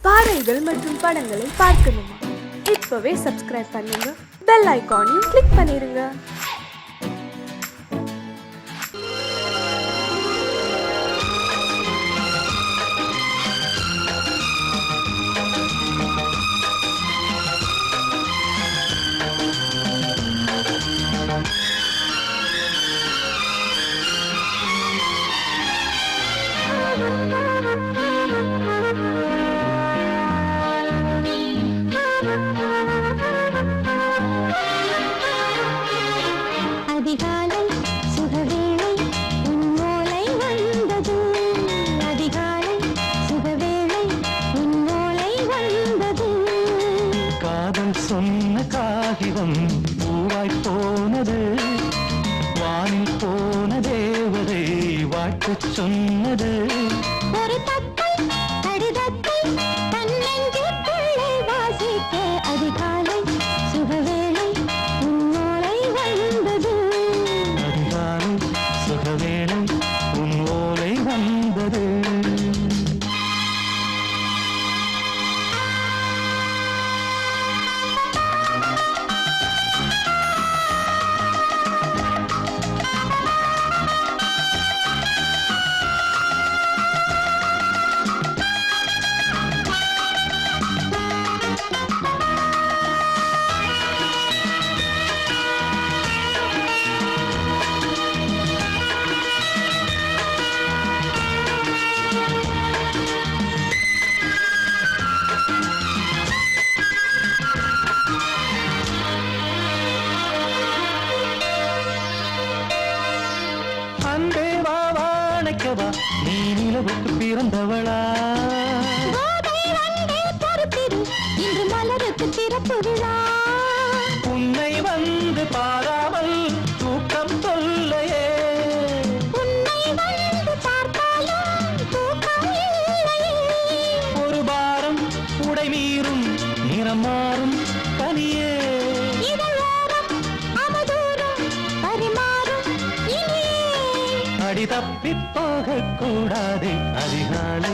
பாடல்கள் மற்றும் படங்களை பார்க்கணுமா? இப்பவே சப்ஸ்கிரைப் பண்ணுங்க, பெல் ஐகானையும் கிளிக் பண்ணிருங்க. அதிகாலை சுகவேளை உன்னோலை வந்தது. அதிகாலை சுகவேளை உன்னோலை வந்தது. காதல் சொன்ன காகிதம் பூவாய் போனது. வானில் போன தேவதை வாழ்த்து சொன்னது. ஒரு தத்தை கடிதத்தை தன்னெஞ்சுக்குள்ளே வாசிக்க அதிகாலை சுகவேளை உன்னோலை வந்தது. அதிகாலை சுகவேளை உன் ஓலை வந்தது. அன்பே வா வாழைக்கவா, நீ நிலவுக்கு பிறந்தவளா? கோதை வந்தே பொறுத்திரு, இன்று மலருக்கு திறப்பு விழா. உன்னை வந்து பாராமல் தூக்கம் தொல்லையே. உன்னை வந்து பார்த்தாலும் தூக்கம் இல்லையே. ஒரு பாரம் உடை மீறும் நிறம் மாறும் கனியே. இதழோரம் அவதூறும் பரிமாறும் இனியே. அடி தப்பி போகக் கூடாதே. அதிகாலை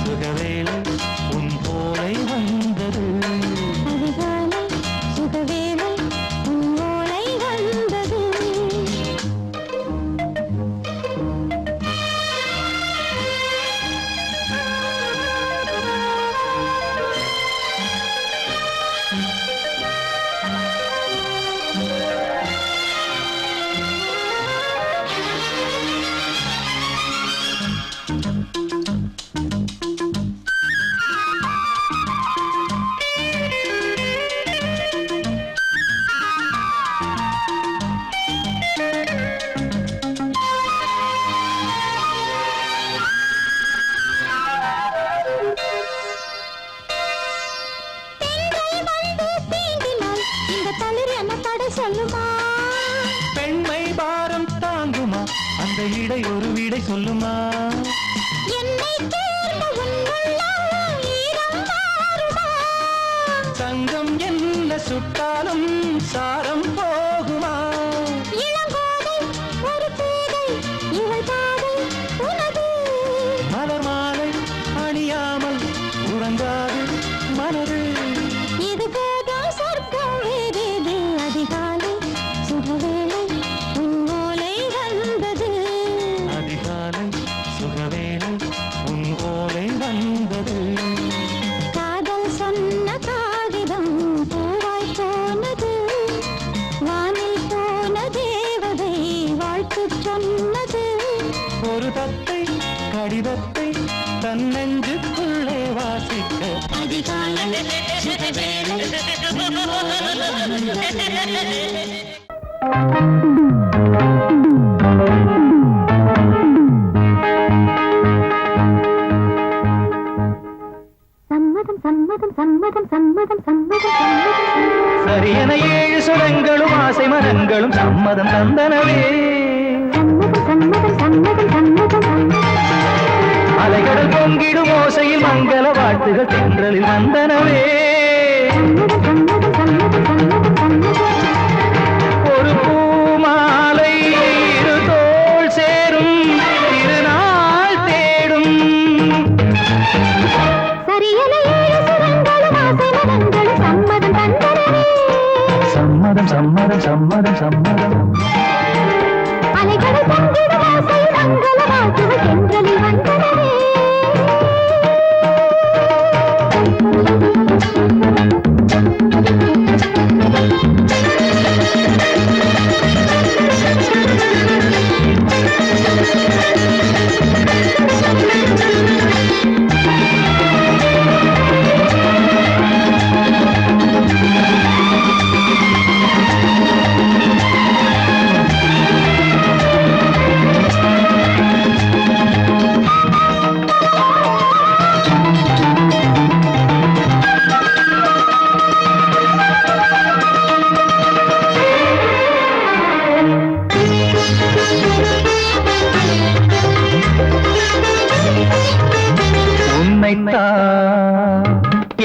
சுகவேளை உன் போலை வந்தது. அதிகாலை சுகவேளை உன்னோலை வந்தது. பெண்கள் வந்து தீண்டினால் இந்த தளிர் என்ன தடை சொல்லுமா? பெண்மை பாரம் தாங்குமா? அந்த இடை ஒரு விடை சொல்லுமா? என்னை தேர்ந்த உன் உள்ளம் ஈரம் மாறுமா? தங்கம் என்ன சுட்டாலும் சாரம் போகுமா? இளங்கோதை ஒரு பேதை இவள் பாதை உனது. மலர் மாலை அணியாமல் உறங்காது மனது. இது போதும் சொர்க்கம் வேறேது. அதிகாலை சுகவேளை உன்னோலை வந்தது. அதிகாலை சுகவேளை உன் ஓலை வந்தது. காதல் சொன்ன காகிதம் பூவாய் போனது. வானில் போன தேவதை வாழ்த்து சொன்னது. ஒரு தத்தை கடிதத்தை தன்னெஞ்சுக்குள்ளே வாசிக்க அதிகாலை சுகவேளை உன்னோலை வந்தது. சம்மதம் சம்மதம் சம்மதம் சம்மதம் சம்மதம் சம்மதம். சரியென 7 சுரங்களும் ஆசை மரங்களும் சம்மதம் தந்தனவே. சம்மதம் சம்மதம் சம்மதம் சம்மதம் சம்மதம். அலைகடல் பொங்கிடும் ஓசையில் மங்கள வாழ்த்துகள் தென்றலில் வந்தனவே. சம்மதம் சம்மதம் சம்மதம் சம்மதம் சம்மதம். ஒரு பூமாலை இரு தோள் சேரும் திருநாள் தேடும். சரியென 7 சம்மதம் சம்மதம் சம்மதம். அலைகளை பங்கிடும் ஆசை மங்கள வாழ்த்துகள் தென்றலில் வந்தனவே.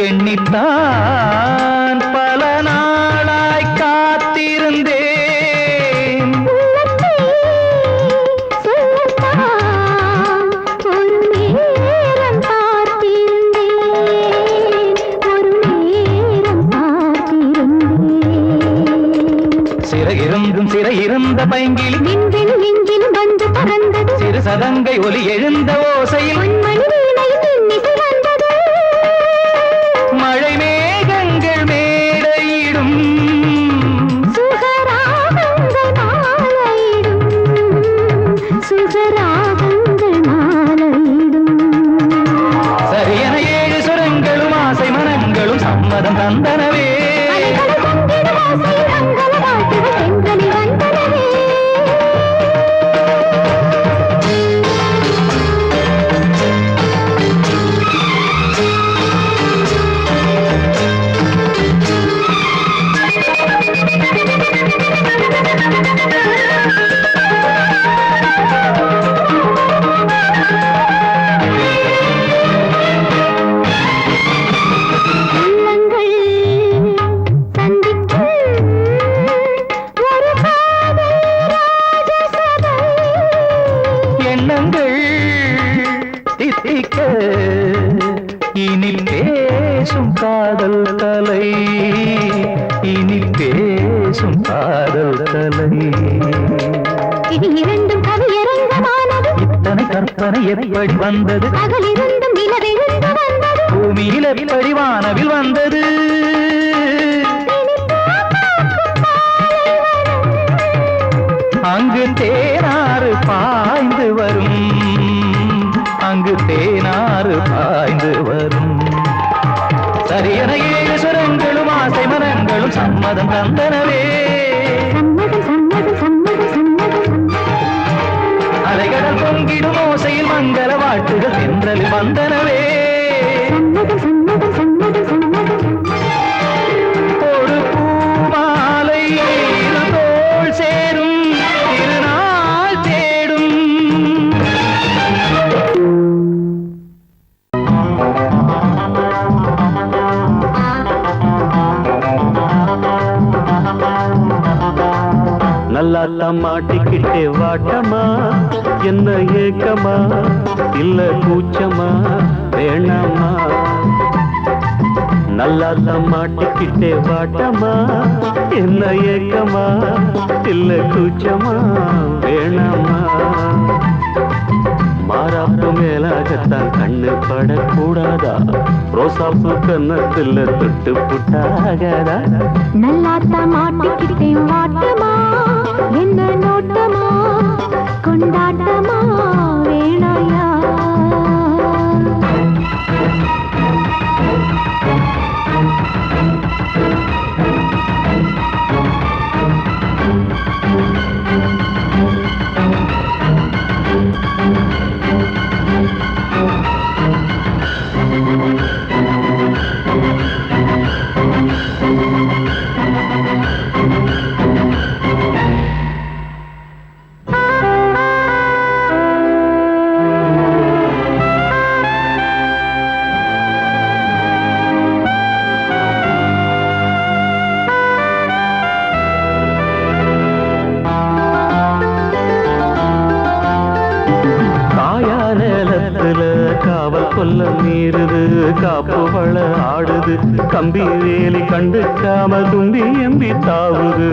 எண்ணித்தான் பல நாளாய் காத்திருந்தேன். சிறையிருந்தும் சிறையிருந்த பைங்கிலி வந்து பறந்தது. சிறு சதங்கை ஒலி எழுந்த ஓசையில் மழை மேகங்கள் மேடையிடும். சுகராகங்கள் மாலையிடும். சுகராகங்கள் மாலையிடும். சரியென ஏழு சுரங்களும் ஆசை மனங்களும் சம்மதம் தந்தனவே. அலைகளை பங்கிடும் ஆசை மங்கள வாழ்த்துகள் தென்றலில் வந்தனவே. எண்ணங்கள் தித்திக்க இனி பேசும் காதல் கலை. இனி பேசும் காதல் கலை. இது இரண்டும் கவியரங்கமானது. இத்தனை கற்பனை எப்படி வந்தது? பகலிருந்தும் நிலவெழுந்து வந்தது. பூமியில் எப்படி வானவில் வந்தது? அங்கு தேனாறு பாய்ந்து வரும். அங்கு தேனாறு பாய்ந்து வரும். சரியென ஏழு சுரங்களும் ஆசை மனங்களும் சம்மதம் தந்தனவே. சம்மதம் சம்மதம் சம்மதம் சம்மதம். அலைகடல் பொங்கிடும் ஓசையில் மங்கள வாழ்த்துகள் தென்றலில் வந்தனவே. சம்மதம் சம்மதம் சம்மதம் சம்மதம். ஒரு பூமாலை இரு தோள் சேரும் திருநாள் தேடும். நல்லா மாட்டிக்கிட்டே வாட்டமா, என்ன ஏக்கமா இல்ல கூச்சமா வேணாமா? நல்லா மாட்டிக்கிட்டே வாட்டமா, என்ன ஏக்கமா இல்ல கூச்சமா வேணாமா? மாறாப்பு மேலாகத்தான் கண்ணு படக்கூடாதா? ரோசாப்பு கன்னத்துல தொட்டு புட்டாகதா? நல்லாத்தா மாட்டிக்கிட்டேன் வாட்டமா, என்ன நோட்டமா கொண்டாட்டமா வேணாயா? ஆடுது, கம்பி வேலி கண்டுக்காம தும்பி எம்பி தாவுது.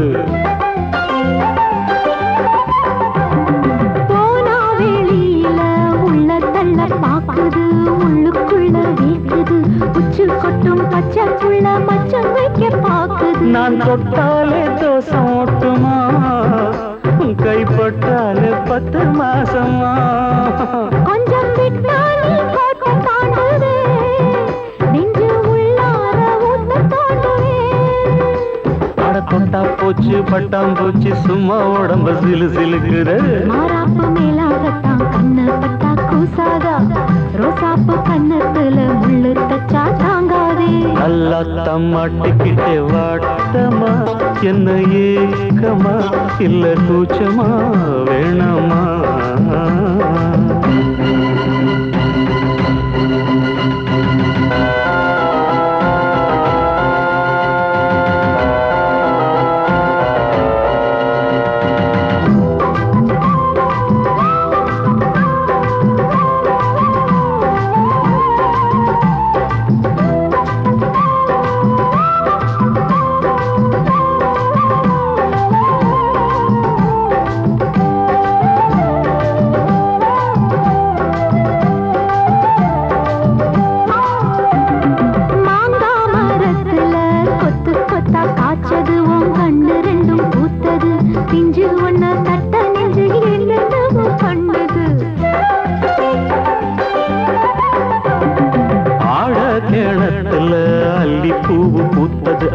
போனா வெளியில உள்ள தள்ள பாக்குது, உள்ளுக்குள்ள வீக்குது, உச்சு கொட்டும் பச்சைக்குள்ள மச்சம் வைக்க பாக்குது. நான் தொட்டாலே தோசம் ஓட்டுமா, கைப்பட்டாலே 10 மாசமா. கொஞ்சம் விட்டா நீ கோட்டை தாண்டுவே, நெஞ்சு உள்ளார ஊட்ட தோண்டுவே. அட தொட்டா போச்சு பட்டாம் போச்சு, சும்மா உடம்பு சிலு சிலுக்குது. மாறாப்பு மேலாகத்தான் கண்ணு பட்டா கூசாதா, ரோசாப்பு கண்ணத்துல முள்ளு தச்சா தாங்காதே. நல்லா தம்மாட்டிக்கிட்டே வாட்டமா, என்ன ஏக்கமா இல்ல கூச்சமா வேணாமா.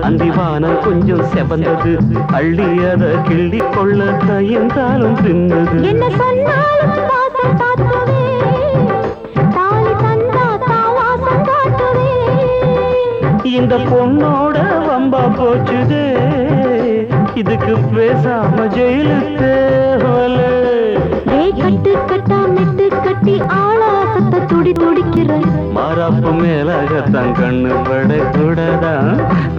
அந்திவானம் கொஞ்சம் செவந்தது, அள்ளி அத கிள்ளி கொள்ள கையங்காலும் தின்னது. என்ன சொன்னாலும் வாசம் காட்டுவே, தாலி தந்தா தாவாசம் காட்டுவே. இந்த பொண்ணோட வம்பா போச்சுதே, இதுக்கு பேசாம ஜெயிலு தேவல. கட்டு கட்டா மெட்டு கட்டி ஆளாசத்தை துடி துடிக்கிற. மாறாப்பு மேலாகத்தான் கண்ணு படக்கூடாதா,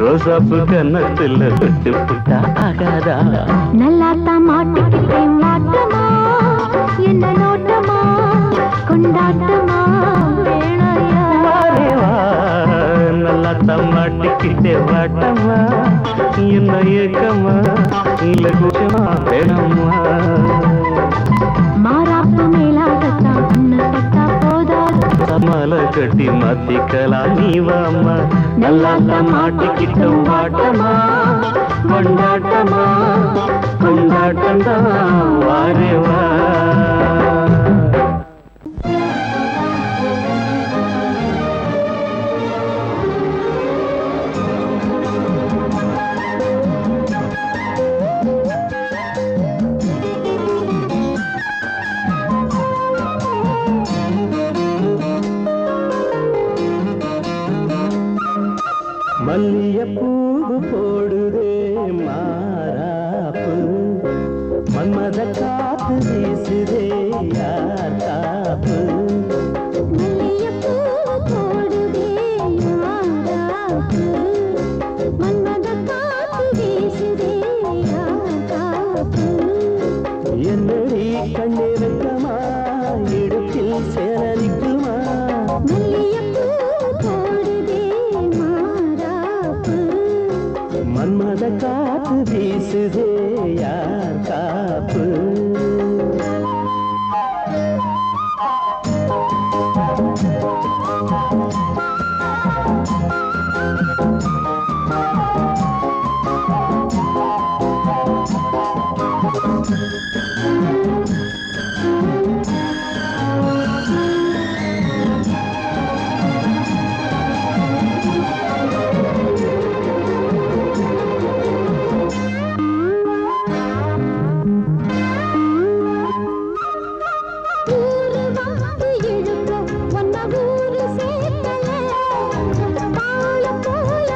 ரோசாப்பு கன்னத்துல தொட்டு புட்டா ஆகாதா. நல்லாத்தான் மாட்டிக்கிட்டே மாட்டமா, என்ன நோட்டமா கொண்டாட்டமா வேணையா. நல்லாத்தான் மாட்டிக்கிட்டே வாட்டமா, என்ன ஏக்கமா இல்ல கூச்சமா வேணாமா. மாறாப்பு மேலாகத்தான் கண்ணு பட்டா போதாது, மலை கட்டி மாத்திக்கலாம் நீ வாமா. நல்லாத்தான் மாட்டிக்கிட்டோம் வாட்டமா, கொண்டாட்டமா கொண்டாட்டம்தான் வாரேவா. மல்லியப்பூவு போடுதே மாறாப்பு, மன்மத காத்து வீசுதே யார் காப்பு. மல்லிகைப்பூ போடுதே மாறாப்பு, மன்மத காத்து வீசுதே காப்பு. என்னடி கண்ணிருக்கமா, இடுப்பில் சேரரிக்குமா. மல்லிகைப்பூ போடுதே மாறாப்பு, மன்மத காத்து வீசுதே யார் காப்பு. ஊரு வந்து இழுக்க ஒன்ன ஊரு சேர்த்தல, பால போல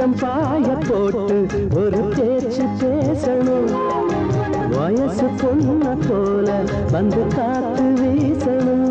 கொஞ்சம் பாய போட்டு ஒரு பேச்சு பேசணும் வயசு பொண்ண போல வந்து காத்து வீசணும்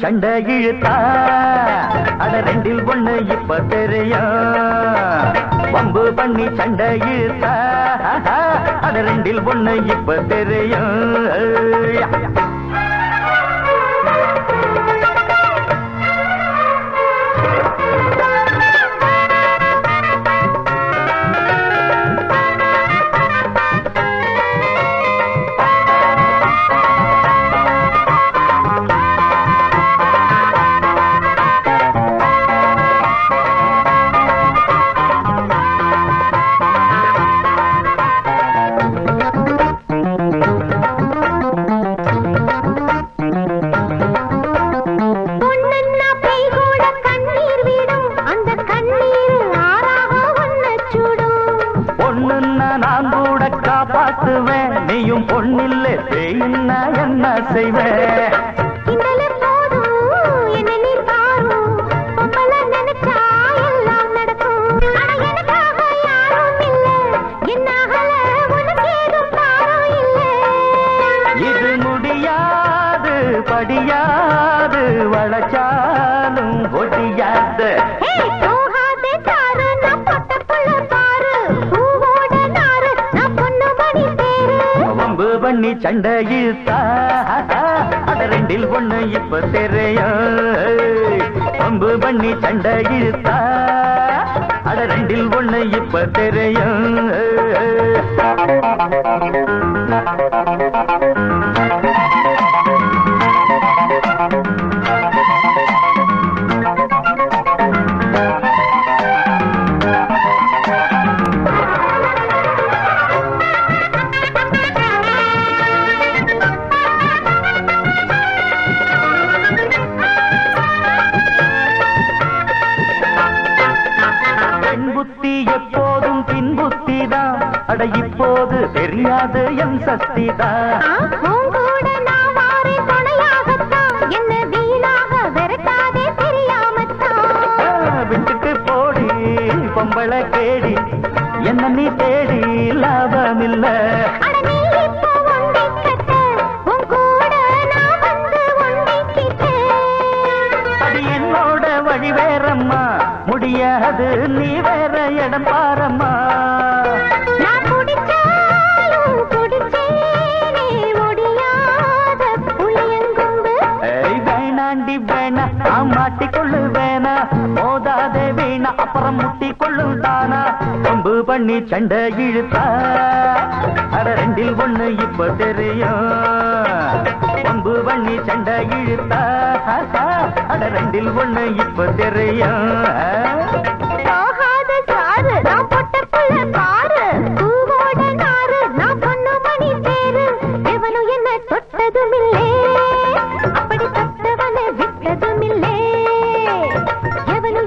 சண்டை இழுத்தா அட ரெண்டில் ஒண்ணு இப்ப தெரியும் வம்பு பண்ணி சண்டை இழுத்தா அட ரெண்டில் ஒண்ணு இப்ப தெரியும் நீயும் பொண்ணில்ல செய்யின்னா என்ன செய்வேன் இது முடியாது படியாது வளச்சாலும் ஒடியாது பண்ணி சண்டை இழுத்தா அட ரெண்டில் ஒண்ணு இப்ப தெரியும் பம்பு பண்ணி சண்டை இழுத்தா அட ரெண்டில் ஒண்ணு இப்ப தெரியும் அட இப்போது தெரியாது என் சக்திதான் விட்டுக்கு போடி பொம்பளை கேடி என்ன நீ தேடி லாபமில்ல அது என்னோட வழி வேறம்மா முடியாது நீ வேற இடம் பாரம்மா மாட்டிக்கொள்ளு வேணா மோதாதே வீணா அப்புறம் முட்டிக்கொள்ளு தானா பம்பு பண்ணி சண்டை இழுத்தா அட ரெண்டில் ஒண்ணு இப்ப தெரியும் பம்பு பண்ணி சண்டை இழுத்தா அட ரெண்டில் ஒண்ணு இப்ப தெரியும் அப்படி தத்தவனை விட்டதுமில்லே எவனு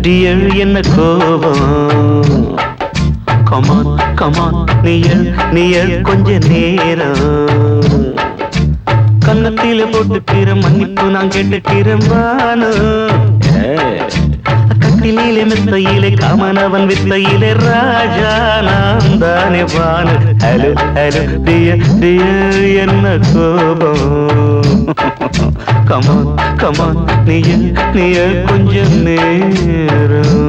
டியர் என்ன கோபம் கமான் கமான் நீயர் கொஞ்ச நேரம் கன்னத்தில போட்டுக்கிற மன்னிப்பு நான் கேட்டுக்கிறேன் வானு கட்டிலே மெத்தையிலே காமனவன் வித்தையிலே ராஜா நான் தானே வானு ஹலோ ஹலோ டியர் என்ன கோபம் கமான் கமான் நீயர் கொஞ்சம் நேரம்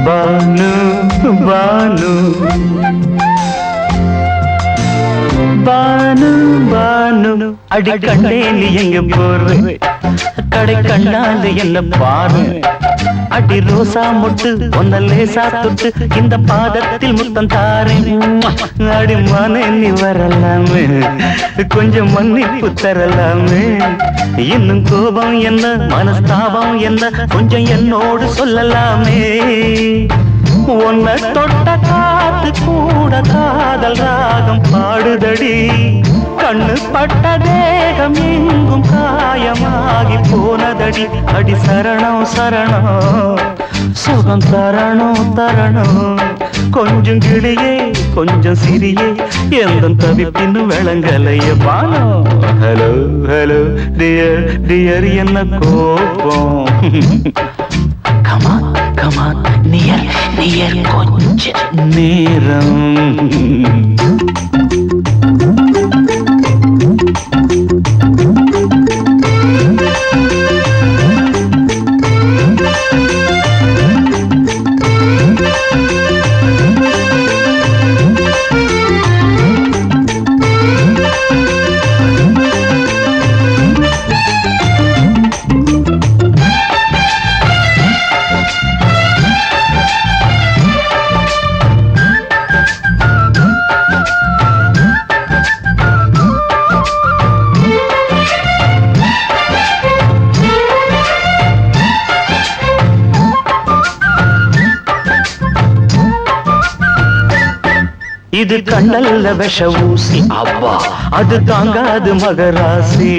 பானு பானு பானு பானு அடி கண்டே நீ எங்க போற கடை கண்டால என்ன பாரு அடி ரோசா முட்டு ஒன்ன லேசா தொட்டு இந்த பாதத்தில் முத்தம் தாரேன் அடி மனே நீ வரலாமே கொஞ்சம் மன்னிப்பு தரலாமே இன்னும் கோபம் என்ன மனஸ்தாபம் என்ன கொஞ்சம் என்னோடு சொல்லலாமே உன்னை தொட்ட காத்து கூட காதல் ராகம் பாடுதடி கண்ணு பட்ட தேகம் எங்கும் காயமாகி போனதடி அடி சரணம் சரணம் சுகம் தரணும் தரணும் கொஞ்சம் கிளியே கொஞ்சம் சிறியே எந்த தவிப்பின்னு விளங்கலைய பானோ ஹலோ ஹலோ டியர் டியர் என்ன கோபம் கமான் கமான் நியர் கொஞ்ச நேரம் இது கண்ணல்ல விஷ ஊசி அவ்வா அது தாங்காது மகராசி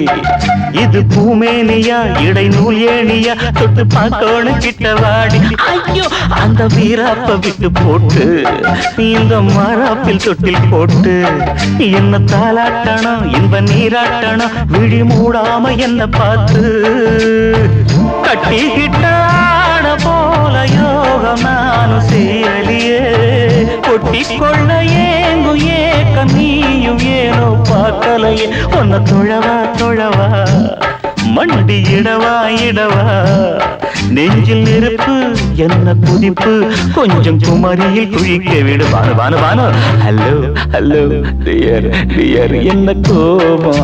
இது பூமேனியா இடை நூல் ஏனியா தொட்டு பார்த்தோன்னு கிட்ட வாடி ஐயோ அந்த வீராப்ப விட்டு போட்டு இந்த மாறாப்பில் தொட்டில் போட்டு என்ன தாலாட்டணும் இன்ப நீராட்டணும் விழி மூடாம என்ன பார்த்து கட்டிக்கிட்டான போல யோகம் நானும் செய்யலியே கொட்டி கொள்ள ஏங்கும் ஏக்கம் நீயும் ஏனோ பார்க்கலையே உன்னை தொழவா தொழவா மண்டி இடவா இடவா நெஞ்சில் நெருப்பு என்ன குதிப்பு கொஞ்சம் குமரியில் குழிக்க விடு Banu Banu Banu hello hello dear dear என்ன கோபம்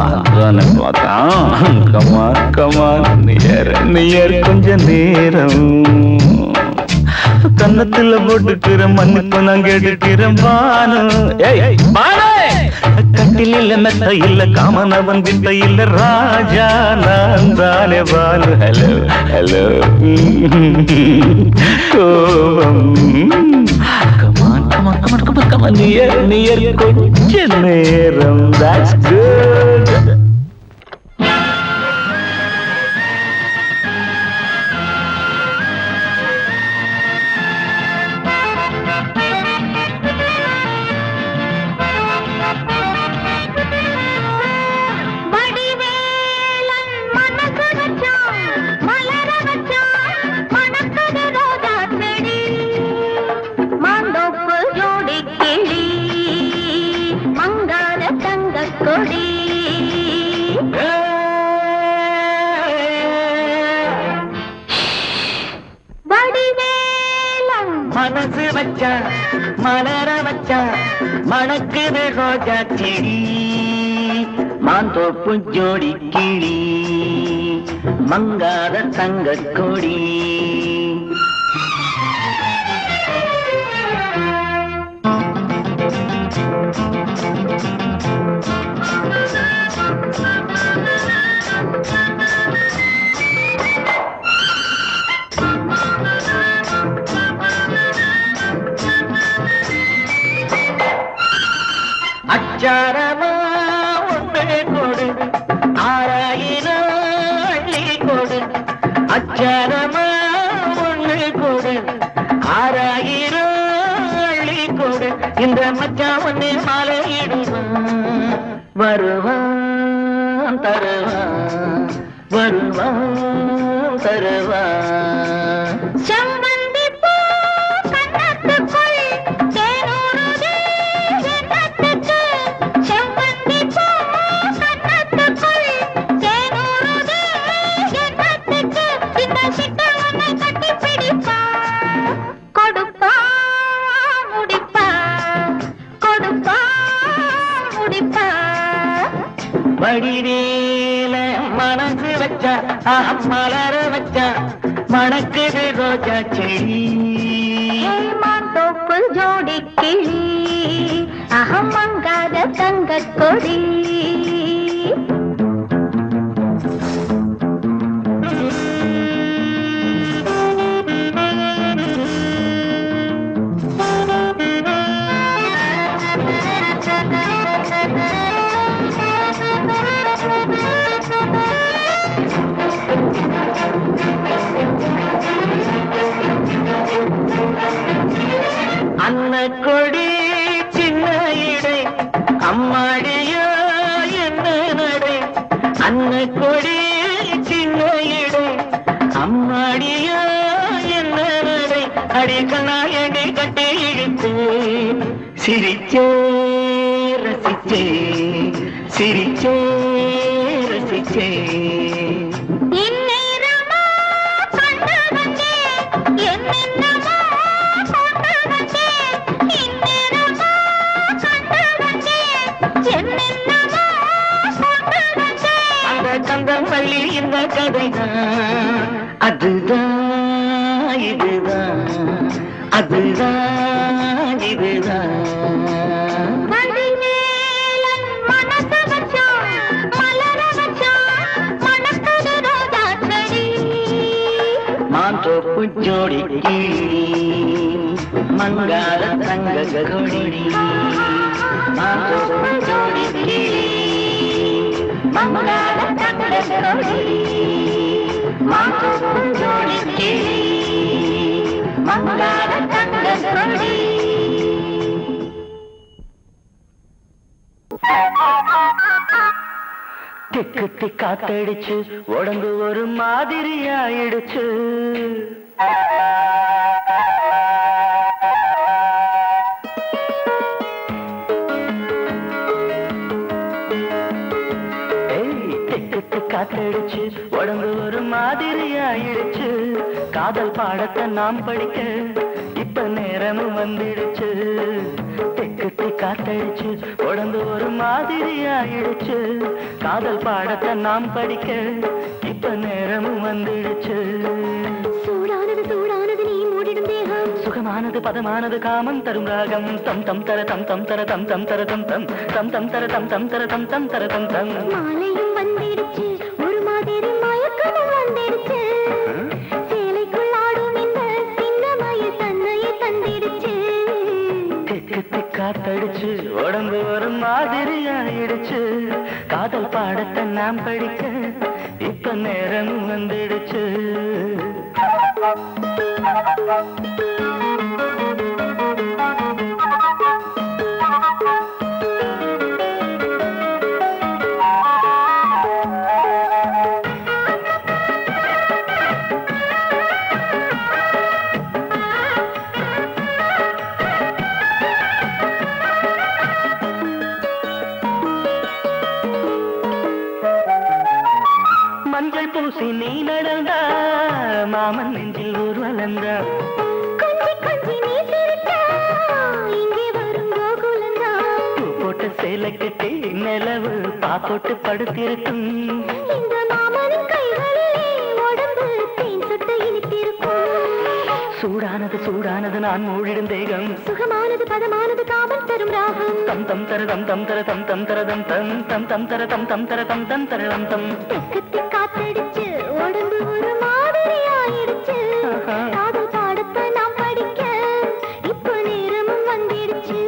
கமான் கமான் நியர் கொஞ்ச நேரம் கன்னத்துல போட்டுக்கிற மன்னிப்பு நான் கேட்டுக்கிறேன் பானு கட்டில மெத்த இல்ல காமனவன் வித்த இல்ல ராஜா நான் தானே பானு ஹலோ ஹலோ கோபம் come on come on come on come on come on near கொஞ்ச நேரம் that's good மங்கார தங்க கொடி வச்சான் மலர வச்சான் மணக்குது ரோஜா செடி மாந்தோப்பு ஜோடி கிளி மங்காத தங்க கொடி அச்சாரமா ஒன்று கொடு 6000 அள்ளி கொடு அச்சாரமா ஒன்று கொடு 6000 அள்ளி கொடு இந்த மச்சான் ஒன்னே மாலையிடுவான் வருவான் தருவான் வருவான் தருவான் செம்பந்தி பூ கன்னத்துக்குள் தேனூறுதே எண்ணத்துக்கு செம்பந்தி பூ கன்னத்துக்குள் தேனூறுதே எண்ணத்துக்கு இந்த சிட்டவனை கட்டி பிடிப்பா கொடுப்பா முடிப்பா கொடுப்பா முடிப்பா வடிவேல மனசு வச்சா மலர வச்சா மணக்குது ரோஜா செடி மாந்தோப்பு ஜோடி கிளி அகமங்காத தங்கக் கொடி அன்ன கொடி சின்ன இடை அம்மாடியோ என்ன நடை அன்ன கொடி சின்ன இடை அம்மாடியோ என்ன நடை அடி கண்ணாயடி கட்டி இழுத்து சிரிச்சே ரசிச்சே சிரிச்சே ரசிச்சே இந்நேரமா கண்டு வந்தேன் என்னென்னமோ கொண்டு வந்தேன் இந்நேரமா கண்டு வந்தேன் என்னென்னமோ கொண்டு வந்தேன் அந்த கந்தம் பள்ளி இந்த கதைதான் அதுதான் இதுதான் அதுதான் இதுதான் வடிவேலன் மனசு வச்சான் மலர வச்சான் மணக்குது ரோஜா செடி மாந்தோப்பு ஜோடி கிளி மங்காத தங்க கொடி மாந்தோப்பு ஜோடி கிளி மங்காத தங்க கொடி மாந்தோப்பு ஜோடி கிளி மங்காத தங்க கொடி திக்கு திக்காத்தடிச்சு உடம்பு ஒரு மாதிரி ஆயிடுச்சு திக்கு காத்தடிச்சு உடம்பு ஒரு மாதிரி ஆயிடுச்சு காதல் பாடத்தை நாம் படிக்க இப்ப நேரமும் வந்துடுச்சு திக்கு காத்தடிச்சு உடம்பு ஒரு மாதிரி ஆயிடுச்சு காதல் பாடத்தை நாம் படிக்க இப்ப நேரமும் வந்துடுச்சு சூடானது சூடானது நீ மூடிடும் தேகம் சுகமானது பதமானது காமம் தரும் ராகம் தம் தம் தர தம் தம் தர தம் தம் தர தம் தம் தம் தம் தர தம் தம் தர தம் தம் தர தம் தம் மாலையும் வந்துடுச்சு ஒரு மாதிரி மயக்கமும் வந்துடுச்சு சேலைக்குள் ஆடும் இந்த சின்னமய தன்னையை தந்திடுச்சு திக்கு திக்காத்தடிச்சு உடம்பு ஒரு மாதிரி ஆயிடுச்சு காதல் பாடத்தை நாம் படிக்க இப்ப நேரம் வந்துடுச்சு மஞ்சள் பூசி நீ நடந்தா மாமன் நெஞ்சில் ஊர்வலந்தா கொஞ்சி கொஞ்சி நீ சிரிக்க சேலை கட்டி நிலவு பாக்கோட்டு படுத்திருக்கும் இந்த மாமனின் கைகளிலே உடம்பு தேன் சுட்டு இனித்திருக்கும் சூடானது சூடானது நான் மூழிடும் தேகம் சுகமானது பதமானது காமல் தரும் ராகம் தம் தம் தர தம் தம் தர தம் தம் தர தம் தம் தம் தம் தர தம் தம் தர தம் தம் தர தம் தம் தெக்கத்தி காத்தடிச்சு உடம்பு ஒரு மாதிரி ஆயிடுச்சு காதல் பாடத்தை நாம் படிக்க இப்போ நேரமும் வந்துடுச்சு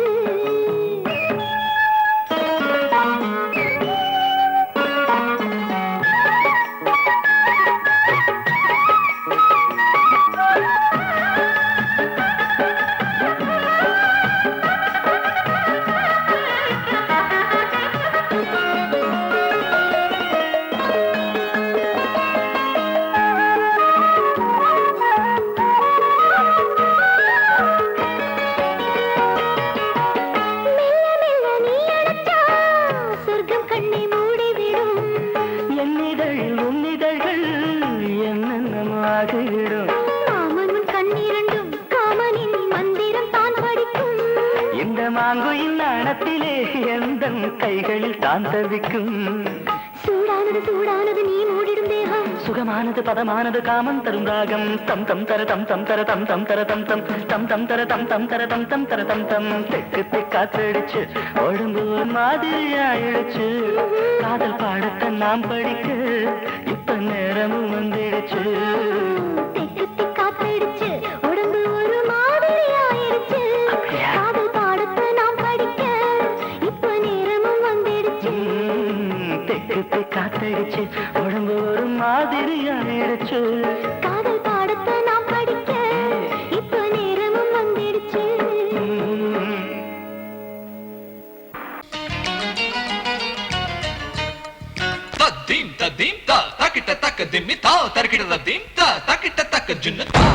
கைகளில் தான் தவிக்கும் சூடானது சூடானது நீ மூடிடும் தேகம் சுகமானது பதமானது காமம் தரும் ராகம் தம் தம் தர தம் தம் தர தம் தம் தர தம் தம் தம் தம் தர தம் தம் தர தம் தம் தர தம் தம் தெக்கு தெக்காத்தடிச்சு உடம்பு ஒரு மாதிரி ஆயிடுச்சு காதல் பாடத்தை நாம் படிக்க இப்ப நேரமும் வந்துடுச்சு தெக்கு தெக்காத்தடிச்சு உடம்பு ஒரு மாதிரி ஆயிடுச்சு காதல் பாடத்தை நாம் படிக்க இப்ப நேரமும் வந்துடுச்சு தெக்கு காத்தடிச்சு உடம்பு ஒரு மாதிரி ஆயிடுச்சு காதல் பாடத்தை நாம் படிக்க இப்ப நேரமும் வந்துடுச்சு தத்தீம் தத்தீம் தா தக்கிட்ட தக்க திம்மி தா தர்க்கிட்ட தத்தீம் தா தக்கிட்ட தக்க ஜுன்னு தா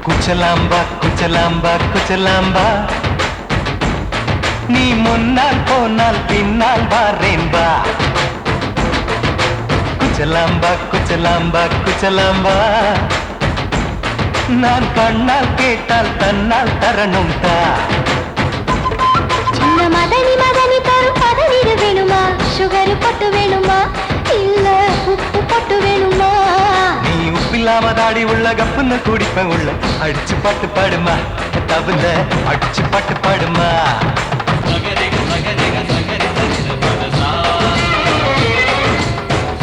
குச்சலாம்பா குச்சலாம்பா குச்சலாம்பா நீ முன்னால் போனால் பின்னால் வாரேன்பா குச்சலாம்பா குச்சலாம்பா குச்சலாம்பா நான் கண்ணால் கேட்டால் தன்னால் தரணும் தா சின்ன மதனி மதனி தரும் பதநீர் வேணுமா சுகர் பொட்டு வேணுமா இல்ல உப்பு பொட்டு வேணுமா நீ உப்பில்லாம தாடி உள்ள கப்புன்னு குடிப்பேன் உள்ள அடிச்சு பாட்டு பாடுமா தகுந்த அடிச்சு பாட்டு பாடுமா சகரிக சகரிக சகரி சஜித பதசா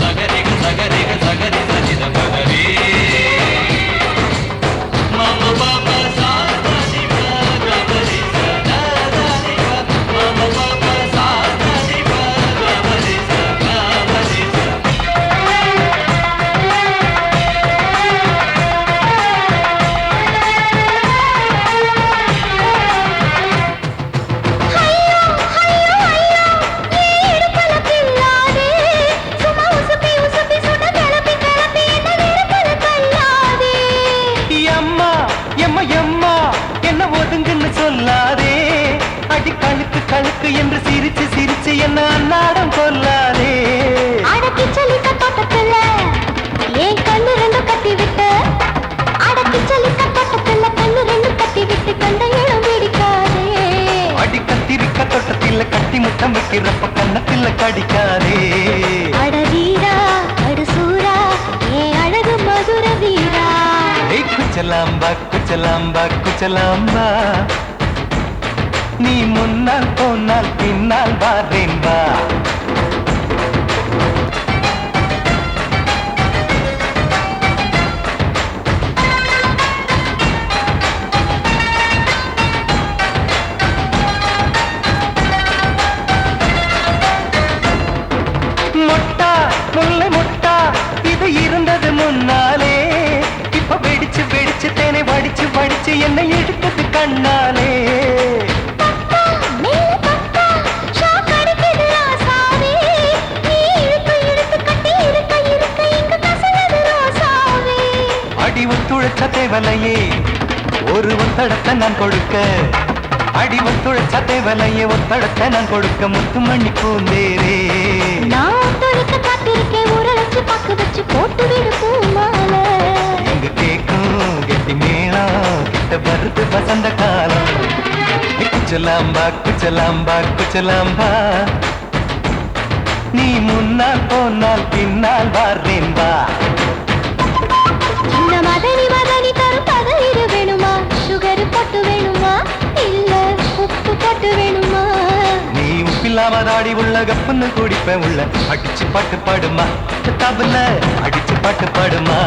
சகரிக சகரிக சகரி சஜித பதரே மம பாபா சாதா சிவா கபரி சதா சிவா மம பாபா சாதா சிவா கபரி சதா கபரி எம்மா எம்மா எம்மா என்ன ஒதுங்குன்னு சொல்லாதே அடி கழுக்கு கழுக்கு என்று சிரிச்சு சிரிச்சு என்ன அன்னாடம் கொல்லாதே அடக்கி சொல்லிக்க தோட்டத்துல ஏன் கண்ணு ரெண்டு கட்டி விட்டு அடக்கி சொல்லிக்க தோட்டத்துல கண்ணு ரெண்டு கட்டி விட்டு கண்ட இடம் பிடிக்காதே அடி கத்திரிக்க தோட்டத்தில் கட்டி முட்டம் வைக்கிறப்ப கண்ணத்தில் கடிக்காதே அட வீரா அடு சூரா ஏன் அழகு மதுர வீரா ஏய் குச்சலாம்பா குச்சலாம்பா குச்சலாம்பா நீ முன்னால் போனால் பின்னால் வாரேன்பா மொட்டா முல்லை மொட்டா இது இருந்தது முன்னாலே இப்ப வெடிச்சு வெடிச்சு தேனை வடிச்சு வடிச்சு என்னை எடுத்தது கண்ணாலே மேல பட்டா ஷாக் அடிக்குது ராசாவே நீ இழுத்து இழுத்து கட்டி இருக்க இருக்க இங்க கசங்குது ராசாவே அடி ஒத்துழைச்ச தேவலையே ஒரு ஒத்தடத்தை நான் கொடுக்க அடி ஒத்துழைச்ச தேவலையே ஒத்தடத்தை நான் கொடுக்க முத்துமணி பூந்தேரே நான் தொழிக்க காத்திருக்கேன் உரளைச்சு பக்கு வச்சு போட்டு விடு பூமாலை எங்க கேக்கும் கெட்டி மேளம் கிட்ட வருது வசந்த காலம் குச்சலாம்பா குச்சலாம்பா குச்சலாம்பா நீ முன்னால் போனால் பின்னால் வார்றேன் வா இந்த மதனி மதனி தரும் பதநீர் வேணுமா சுகர் போட்டு வேணுமா இல்ல உப்பு போட்டு வேணுமா நீ உப்பில்லாம தாடி உள்ள கப்புன்னு குடிப்பேன் உள்ள அடிச்சு பாட்டு பாடுமா தபல அடிச்சு பாட்டு பாடுமா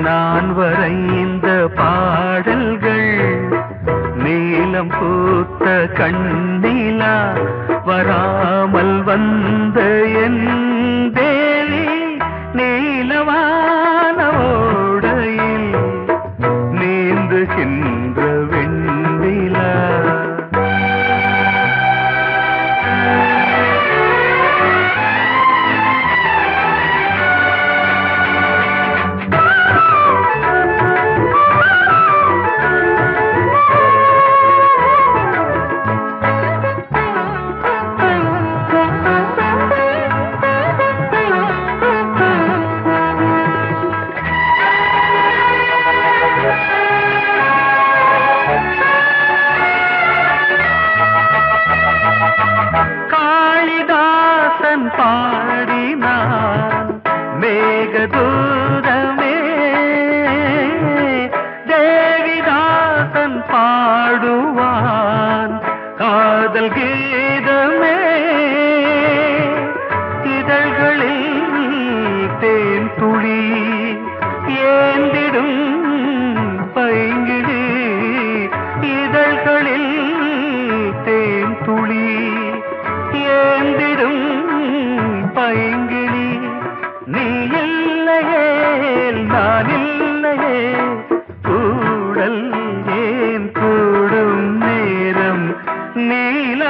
நான் வரைந்த பாடல்கள் நீலம் பூத்த கண்ணிலா வராமல் வந்த என் தேவி நீலவான ஓடையில் நீந்துகின்ற வெண்ணிலா பாடினான் மேகதூதமே தேவிதாசன் பாடுவான் காதல் கீதமே இதழ்களில் தேன் துளி ஏந்திடும் பைங்கிடி இதழ்களில் தேன் துளி ஏந்திடும் பைங்கிளி நீ இல்லையே நான் இல்லையே கூடல் ஏன் கூடும் நேரம் நீலவானோடையில்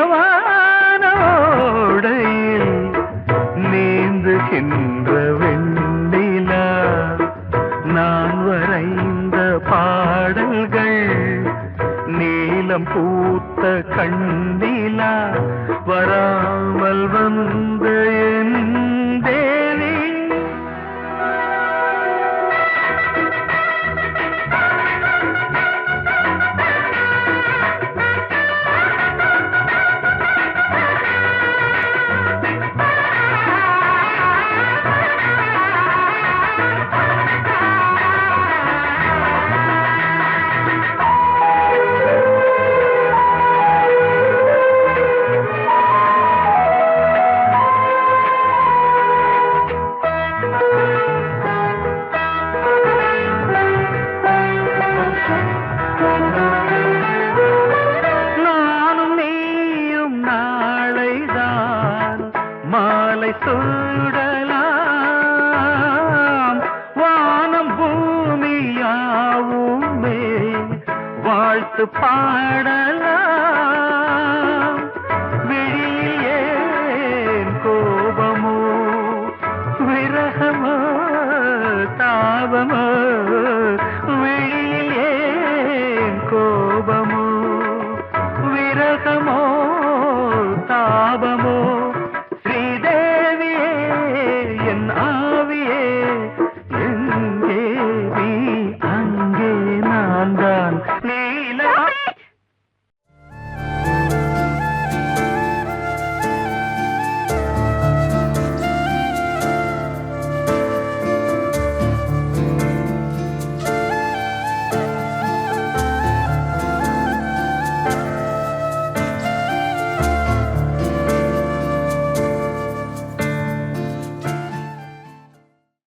நீந்துகின்ற வெண்ணிலா நான் வரைந்த பாடல்கள் நீலம் பூத்த கண்ணிலா வராமல் வந்த என் தேவி சூடலாம் வானம் பூமியாவுமே வாழ்த்து பாடலாம்